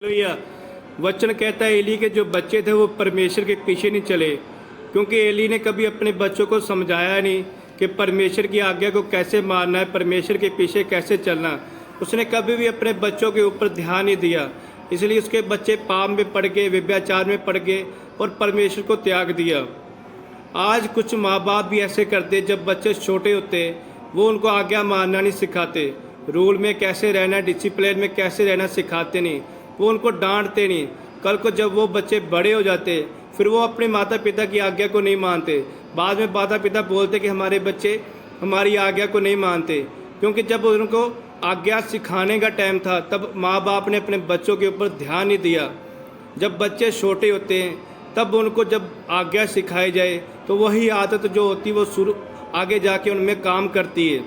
Hallelujah. वचन कहता है एली के जो बच्चे थे वो परमेश्वर के पीछे नहीं चले, क्योंकि एली ने कभी अपने बच्चों को समझाया नहीं कि परमेश्वर की आज्ञा को कैसे मानना है, परमेश्वर के पीछे कैसे चलना। उसने कभी भी अपने बच्चों के ऊपर ध्यान नहीं दिया, इसलिए उसके बच्चे पाप में पड़ गए, व्यभिचार में पड़ गए और परमेश्वर को त्याग दिया। आज कुछ माँ बाप भी ऐसे करते, जब बच्चे छोटे होते वो उनको आज्ञा मानना नहीं सिखाते, रूल में कैसे रहना, डिसिप्लिन में कैसे रहना सिखाते नहीं, वो उनको डांटते नहीं। कल को जब वो बच्चे बड़े हो जाते फिर वो अपने माता पिता की आज्ञा को नहीं मानते। बाद में माता पिता बोलते कि हमारे बच्चे हमारी आज्ञा को नहीं मानते, क्योंकि जब उनको आज्ञा सिखाने का टाइम था तब माँ बाप ने अपने बच्चों के ऊपर ध्यान नहीं दिया। जब बच्चे छोटे होते हैं तब उनको जब आज्ञा सिखाई जाए तो वही आदत जो होती है वो शुरू आगे जाके उनमें काम करती है।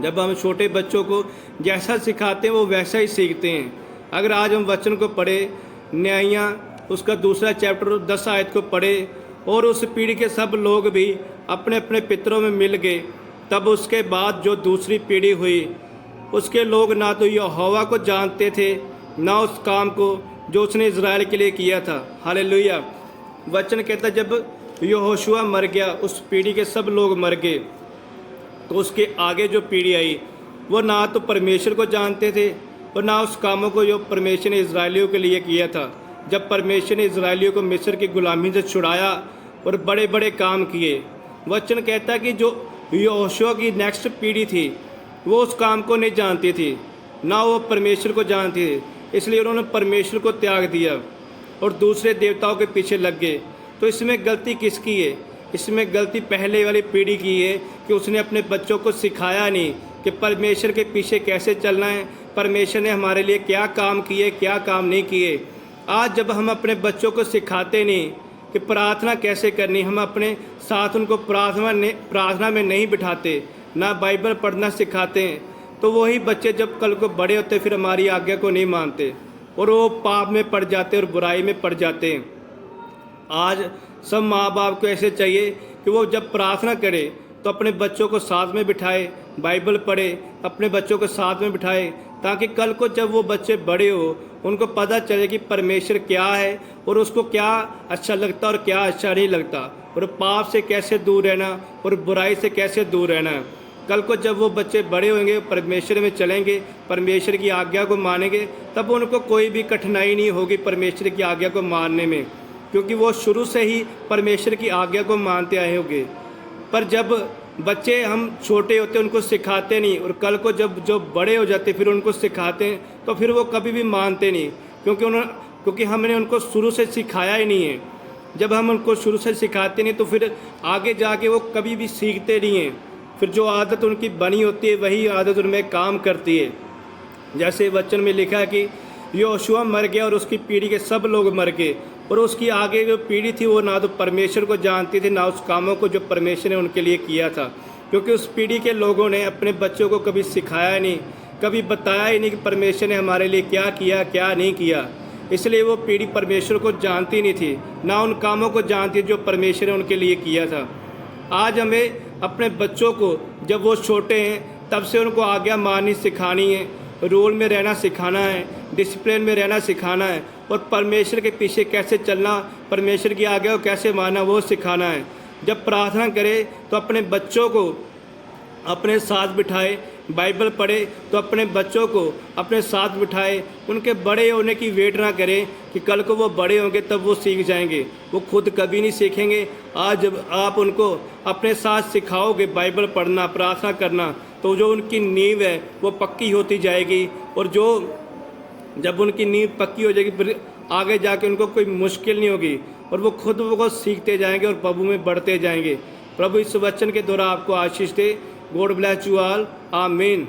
जब हम छोटे बच्चों को जैसा सिखाते हैं वो वैसा ही सीखते हैं। अगर आज हम वचन को पढ़े, न्यायियाँ उसका 2 चैप्टर 10 आयत को पढ़े और उस पीढ़ी के सब लोग भी अपने अपने पितरों में मिल गए, तब उसके बाद जो दूसरी पीढ़ी हुई उसके लोग ना तो यहोवा को जानते थे ना उस काम को जो उसने इज़राइल के लिए किया था। हालेलुया। वचन कहता जब यहोशुआ मर गया, उस पीढ़ी के सब लोग मर गए, तो उसके आगे जो पीढ़ी आई वो ना तो परमेश्वर को जानते थे और ना उस कामों को जो परमेश्वर ने इज़राइलियों के लिए किया था। जब परमेश्वर ने इज़राइलियों को मिस्र की गुलामी से छुड़ाया और बड़े बड़े काम किए, वचन कहता है कि जो यहोशुआ की नेक्स्ट पीढ़ी थी वो उस काम को नहीं जानती थी, ना वो परमेश्वर को जानती थी, इसलिए उन्होंने परमेश्वर को त्याग दिया और दूसरे देवताओं के पीछे लग गए। तो इसमें गलती किसकी है? इसमें गलती पहले वाली पीढ़ी की है कि उसने अपने बच्चों को सिखाया नहीं कि परमेश्वर के पीछे कैसे चलना है, परमेश्वर ने हमारे लिए क्या काम किए, क्या काम नहीं किए। आज जब हम अपने बच्चों को सिखाते नहीं कि प्रार्थना कैसे करनी, हम अपने साथ उनको प्रार्थना में नहीं बिठाते, ना बाइबल पढ़ना सिखाते हैं, तो वही बच्चे जब कल को बड़े होते फिर हमारी आज्ञा को नहीं मानते और वो पाप में पड़ जाते और बुराई में पड़ जाते हैं। आज सब माँ बाप को ऐसे चाहिए कि वो जब प्रार्थना करे तो अपने बच्चों को साथ में बिठाए, बाइबल पढ़े, अपने बच्चों को साथ में बिठाए, ताकि कल को जब वो बच्चे बड़े हो उनको पता चले कि परमेश्वर क्या है और उसको क्या अच्छा लगता और क्या अच्छा नहीं लगता, और पाप से कैसे दूर रहना और बुराई से कैसे दूर रहना। कल को जब वो बच्चे बड़े होंगे, परमेश्वर में चलेंगे, परमेश्वर की आज्ञा को मानेंगे, तब उनको कोई भी कठिनाई नहीं होगी परमेश्वर की आज्ञा को मानने में, क्योंकि वो शुरू से ही परमेश्वर की आज्ञा को मानते आए होंगे। पर जब बच्चे हम छोटे होते उनको सिखाते नहीं और कल को जब जो बड़े हो जाते फिर उनको सिखाते हैं, तो फिर वो कभी भी मानते नहीं, क्योंकि हमने उनको शुरू से सिखाया ही नहीं है। जब हम उनको शुरू से सिखाते नहीं तो फिर आगे जाके वो कभी भी सीखते नहीं हैं। फिर जो आदत उनकी बनी होती है वही आदत उनमें काम करती है। जैसे वचन में लिखा है कि यहोशुआ मर गया और उसकी पीढ़ी के सब लोग मर गए, और उसकी आगे जो पीढ़ी थी वो ना तो परमेश्वर को जानती थी ना उस कामों को जो परमेश्वर ने उनके लिए किया था, क्योंकि उस पीढ़ी के लोगों ने अपने बच्चों को कभी सिखाया नहीं, कभी बताया ही नहीं कि परमेश्वर ने हमारे लिए क्या किया क्या नहीं किया। इसलिए वो पीढ़ी परमेश्वर को जानती नहीं थी, ना उन कामों को जानती जो परमेश्वर ने उनके लिए किया था। आज हमें अपने बच्चों को जब वो छोटे हैं तब से उनको आज्ञा माननी सिखानी है, रूल में रहना सिखाना है, डिसिप्लिन में रहना सिखाना है, और परमेश्वर के पीछे कैसे चलना, परमेश्वर की आज्ञा को कैसे मानना वो सिखाना है। जब प्रार्थना करे तो अपने बच्चों को अपने साथ बिठाए, बाइबल पढ़े तो अपने बच्चों को अपने साथ बिठाए, उनके बड़े होने की वेट ना करें कि कल को वो बड़े होंगे तब वो सीख जाएंगे, वो खुद कभी नहीं सीखेंगे। आज जब आप उनको अपने साथ सिखाओगे बाइबल पढ़ना, प्रार्थना करना, तो जो उनकी नींव है वो पक्की होती जाएगी, और जब उनकी नींव पक्की हो जाएगी फिर आगे जाके उनको कोई मुश्किल नहीं होगी और वो खुद वो सीखते जाएंगे और प्रभु में बढ़ते जाएंगे। प्रभु इस वचन के द्वारा आपको आशीष दे। God bless you all. आमीन।